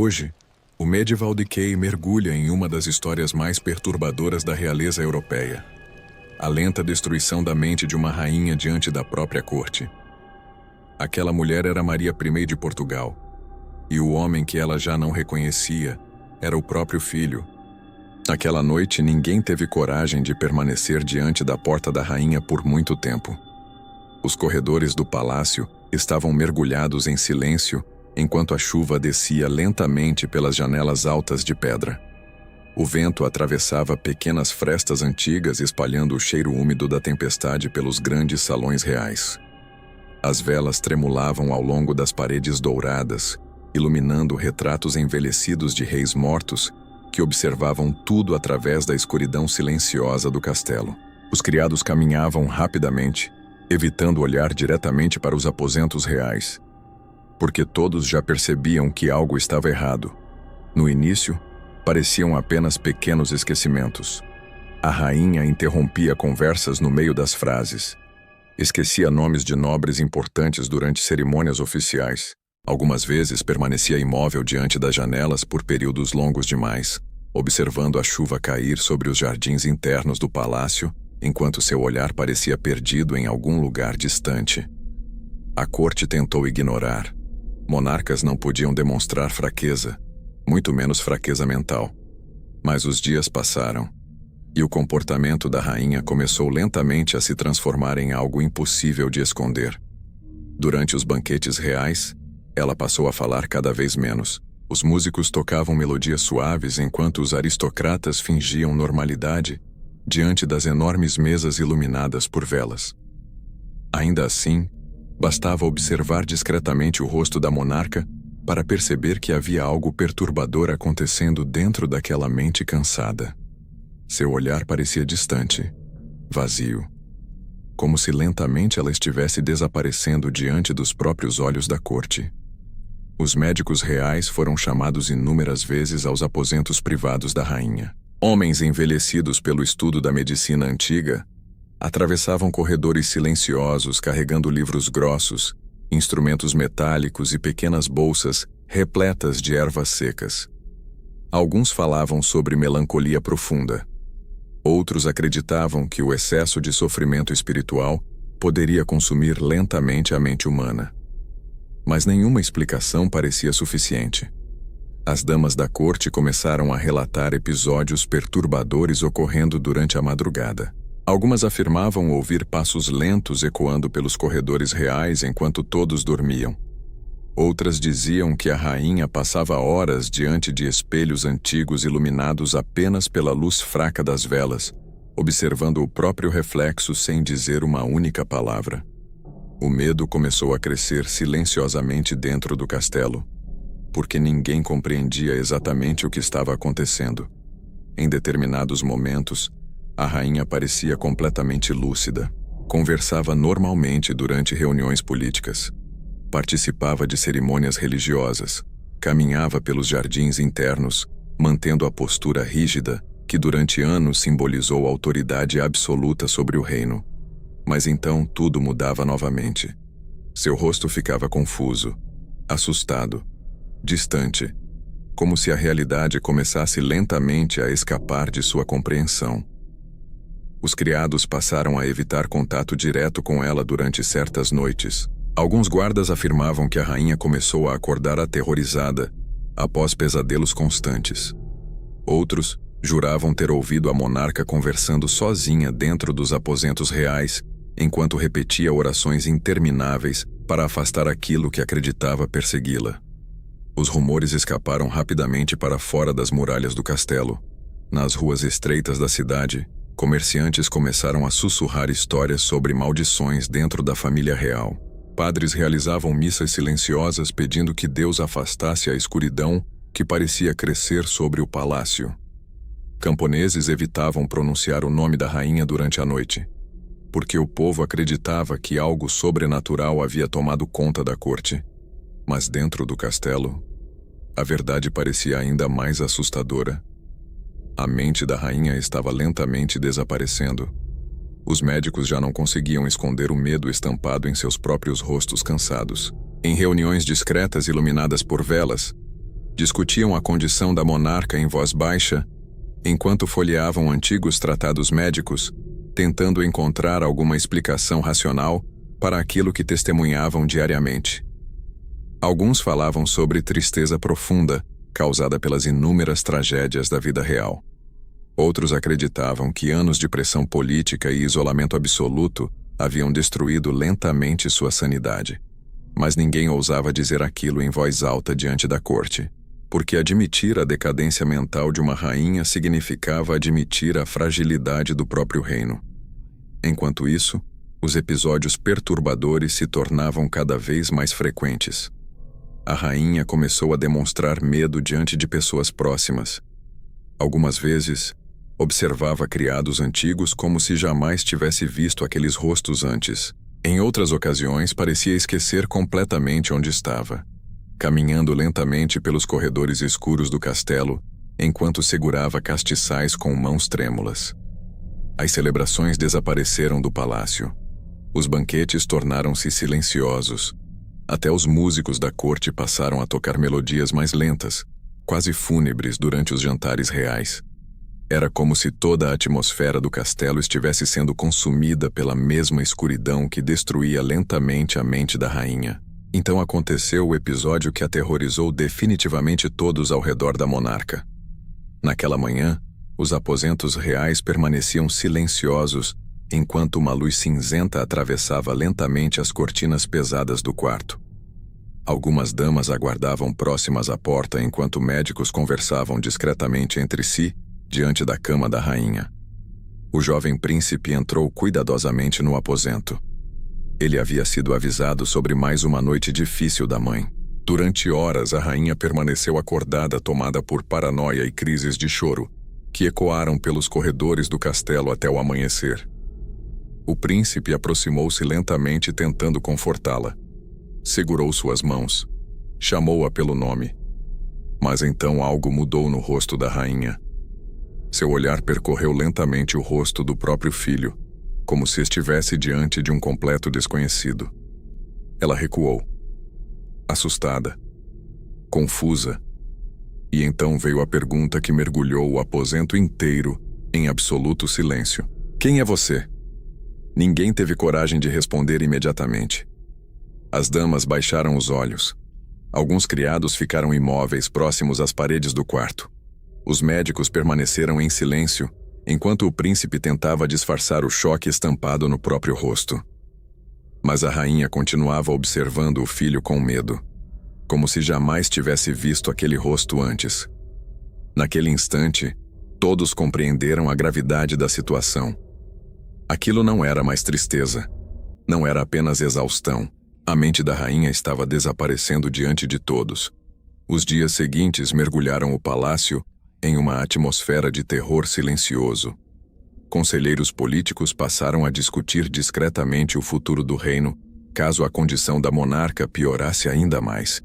Hoje, o Medieval Decay mergulha em uma das histórias mais perturbadoras da realeza europeia. A lenta destruição da mente de uma rainha diante da própria corte. Aquela mulher era Maria I de Portugal, e o homem que ela já não reconhecia era o próprio filho. Naquela noite, ninguém teve coragem de permanecer diante da porta da rainha por muito tempo. Os corredores do palácio estavam mergulhados em silêncio enquanto a chuva descia lentamente pelas janelas altas de pedra. O vento atravessava pequenas frestas antigas, espalhando o cheiro úmido da tempestade pelos grandes salões reais. As velas tremulavam ao longo das paredes douradas, iluminando retratos envelhecidos de reis mortos que observavam tudo através da escuridão silenciosa do castelo. Os criados caminhavam rapidamente, evitando olhar diretamente para os aposentos reais, porque todos já percebiam que algo estava errado. No início, pareciam apenas pequenos esquecimentos. A rainha interrompia conversas no meio das frases. Esquecia nomes de nobres importantes durante cerimônias oficiais. Algumas vezes permanecia imóvel diante das janelas por períodos longos demais, observando a chuva cair sobre os jardins internos do palácio, enquanto seu olhar parecia perdido em algum lugar distante. A corte tentou ignorar. Monarcas não podiam demonstrar fraqueza, muito menos fraqueza mental. Mas os dias passaram, e o comportamento da rainha começou lentamente a se transformar em algo impossível de esconder. Durante os banquetes reais, ela passou a falar cada vez menos. Os músicos tocavam melodias suaves enquanto os aristocratas fingiam normalidade diante das enormes mesas iluminadas por velas. Ainda assim, bastava observar discretamente o rosto da monarca para perceber que havia algo perturbador acontecendo dentro daquela mente cansada. Seu olhar parecia distante, vazio, como se lentamente ela estivesse desaparecendo diante dos próprios olhos da corte. Os médicos reais foram chamados inúmeras vezes aos aposentos privados da rainha. Homens envelhecidos pelo estudo da medicina antiga atravessavam corredores silenciosos carregando livros grossos, instrumentos metálicos e pequenas bolsas repletas de ervas secas. Alguns falavam sobre melancolia profunda. Outros acreditavam que o excesso de sofrimento espiritual poderia consumir lentamente a mente humana. Mas nenhuma explicação parecia suficiente. As damas da corte começaram a relatar episódios perturbadores ocorrendo durante a madrugada. Algumas afirmavam ouvir passos lentos ecoando pelos corredores reais enquanto todos dormiam. Outras diziam que a rainha passava horas diante de espelhos antigos iluminados apenas pela luz fraca das velas, observando o próprio reflexo sem dizer uma única palavra. O medo começou a crescer silenciosamente dentro do castelo, porque ninguém compreendia exatamente o que estava acontecendo. Em determinados momentos, a rainha parecia completamente lúcida. Conversava normalmente durante reuniões políticas. Participava de cerimônias religiosas. Caminhava pelos jardins internos, mantendo a postura rígida que durante anos simbolizou autoridade absoluta sobre o reino. Mas então tudo mudava novamente. Seu rosto ficava confuso, assustado, distante, como se a realidade começasse lentamente a escapar de sua compreensão. Os criados passaram a evitar contato direto com ela durante certas noites. Alguns guardas afirmavam que a rainha começou a acordar aterrorizada após pesadelos constantes. Outros juravam ter ouvido a monarca conversando sozinha dentro dos aposentos reais, enquanto repetia orações intermináveis para afastar aquilo que acreditava persegui-la. Os rumores escaparam rapidamente para fora das muralhas do castelo. Nas ruas estreitas da cidade, comerciantes começaram a sussurrar histórias sobre maldições dentro da família real. Padres realizavam missas silenciosas pedindo que Deus afastasse a escuridão que parecia crescer sobre o palácio. Camponeses evitavam pronunciar o nome da rainha durante a noite, porque o povo acreditava que algo sobrenatural havia tomado conta da corte. Mas dentro do castelo, a verdade parecia ainda mais assustadora. A mente da rainha estava lentamente desaparecendo. Os médicos já não conseguiam esconder o medo estampado em seus próprios rostos cansados. Em reuniões discretas iluminadas por velas, Discutiam a condição da monarca em voz baixa, enquanto folheavam antigos tratados médicos, tentando encontrar alguma explicação racional para aquilo que testemunhavam diariamente. Alguns falavam sobre tristeza profunda, causada pelas inúmeras tragédias da vida real. Outros acreditavam que anos de pressão política e isolamento absoluto haviam destruído lentamente sua sanidade. Mas ninguém ousava dizer aquilo em voz alta diante da corte, porque admitir a decadência mental de uma rainha significava admitir a fragilidade do próprio reino. Enquanto isso, os episódios perturbadores se tornavam cada vez mais frequentes. A rainha começou a demonstrar medo diante de pessoas próximas. Algumas vezes, observava criados antigos como se jamais tivesse visto aqueles rostos antes. Em outras ocasiões, parecia esquecer completamente onde estava, caminhando lentamente pelos corredores escuros do castelo, enquanto segurava castiçais com mãos trêmulas. As celebrações desapareceram do palácio. Os banquetes tornaram-se silenciosos. Até os músicos da corte passaram a tocar melodias mais lentas, quase fúnebres durante os jantares reais. Era como se toda a atmosfera do castelo estivesse sendo consumida pela mesma escuridão que destruía lentamente a mente da rainha. Então aconteceu o episódio que aterrorizou definitivamente todos ao redor da monarca. Naquela manhã, os aposentos reais permaneciam silenciosos enquanto uma luz cinzenta atravessava lentamente as cortinas pesadas do quarto. Algumas damas aguardavam próximas à porta enquanto médicos conversavam discretamente entre si diante da cama da rainha. O jovem príncipe entrou cuidadosamente no aposento. Ele havia sido avisado sobre mais uma noite difícil da mãe. Durante horas, a rainha permaneceu acordada, tomada por paranoia e crises de choro, que ecoaram pelos corredores do castelo até o amanhecer. O príncipe aproximou-se lentamente tentando confortá-la. Segurou suas mãos. Chamou-a pelo nome. Mas então algo mudou no rosto da rainha. Seu olhar percorreu lentamente o rosto do próprio filho, como se estivesse diante de um completo desconhecido. Ela recuou, assustada, confusa, e então veio a pergunta que mergulhou o aposento inteiro em absoluto silêncio. Quem é você? Ninguém teve coragem de responder imediatamente. As damas baixaram os olhos. Alguns criados ficaram imóveis próximos às paredes do quarto. Os médicos permaneceram em silêncio, enquanto o príncipe tentava disfarçar o choque estampado no próprio rosto. Mas a rainha continuava observando o filho com medo, como se jamais tivesse visto aquele rosto antes. Naquele instante, todos compreenderam a gravidade da situação. Aquilo não era mais tristeza. Não era apenas exaustão. A mente da rainha estava desaparecendo diante de todos. Os dias seguintes mergulharam o palácio em uma atmosfera de terror silencioso. Conselheiros políticos passaram a discutir discretamente o futuro do reino, caso a condição da monarca piorasse ainda mais.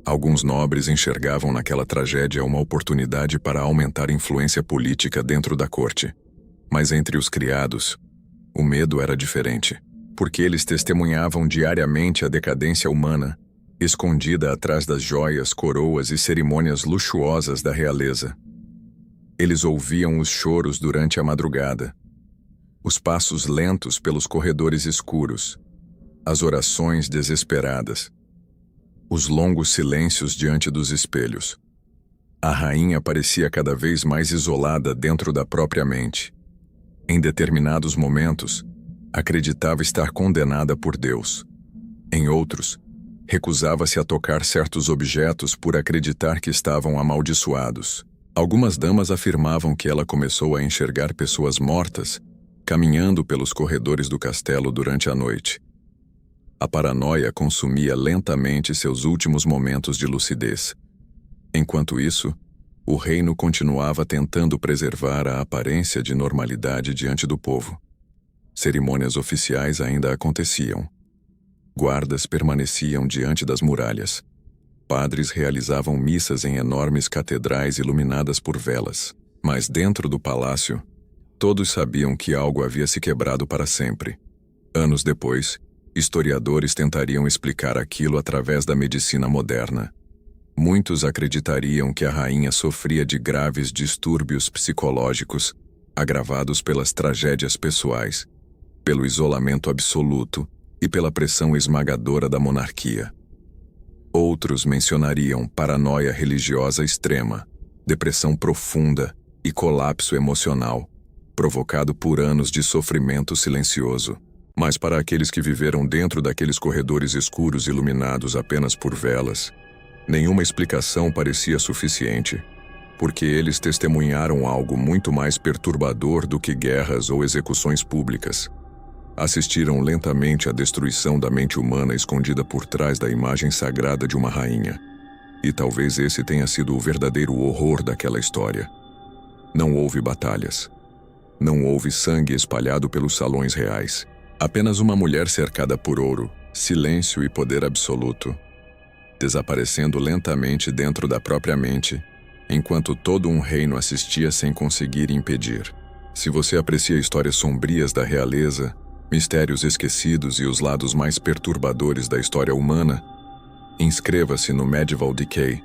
Alguns nobres enxergavam naquela tragédia uma oportunidade para aumentar a influência política dentro da corte. Mas entre os criados, o medo era diferente, porque eles testemunhavam diariamente a decadência humana, escondida atrás das joias, coroas e cerimônias luxuosas da realeza. Eles ouviam os choros durante a madrugada, os passos lentos pelos corredores escuros, as orações desesperadas, os longos silêncios diante dos espelhos. A rainha parecia cada vez mais isolada dentro da própria mente. Em determinados momentos, acreditava estar condenada por Deus. Em outros, recusava-se a tocar certos objetos por acreditar que estavam amaldiçoados. Algumas damas afirmavam que ela começou a enxergar pessoas mortas caminhando pelos corredores do castelo durante a noite. A paranoia consumia lentamente seus últimos momentos de lucidez. Enquanto isso, o reino continuava tentando preservar a aparência de normalidade diante do povo. Cerimônias oficiais ainda aconteciam. Guardas permaneciam diante das muralhas. Padres realizavam missas em enormes catedrais iluminadas por velas. Mas dentro do palácio, todos sabiam que algo havia se quebrado para sempre. Anos depois, historiadores tentariam explicar aquilo através da medicina moderna. Muitos acreditariam que a rainha sofria de graves distúrbios psicológicos, agravados pelas tragédias pessoais, pelo isolamento absoluto e pela pressão esmagadora da monarquia. Outros mencionariam paranoia religiosa extrema, depressão profunda e colapso emocional, provocado por anos de sofrimento silencioso. Mas para aqueles que viveram dentro daqueles corredores escuros iluminados apenas por velas, nenhuma explicação parecia suficiente, porque eles testemunharam algo muito mais perturbador do que guerras ou execuções públicas. Assistiram lentamente à destruição da mente humana escondida por trás da imagem sagrada de uma rainha. E talvez esse tenha sido o verdadeiro horror daquela história. Não houve batalhas. Não houve sangue espalhado pelos salões reais. Apenas uma mulher cercada por ouro, silêncio e poder absoluto, desaparecendo lentamente dentro da própria mente, enquanto todo um reino assistia sem conseguir impedir. Se você aprecia histórias sombrias da realeza, mistérios esquecidos e os lados mais perturbadores da história humana, inscreva-se no Medieval Decay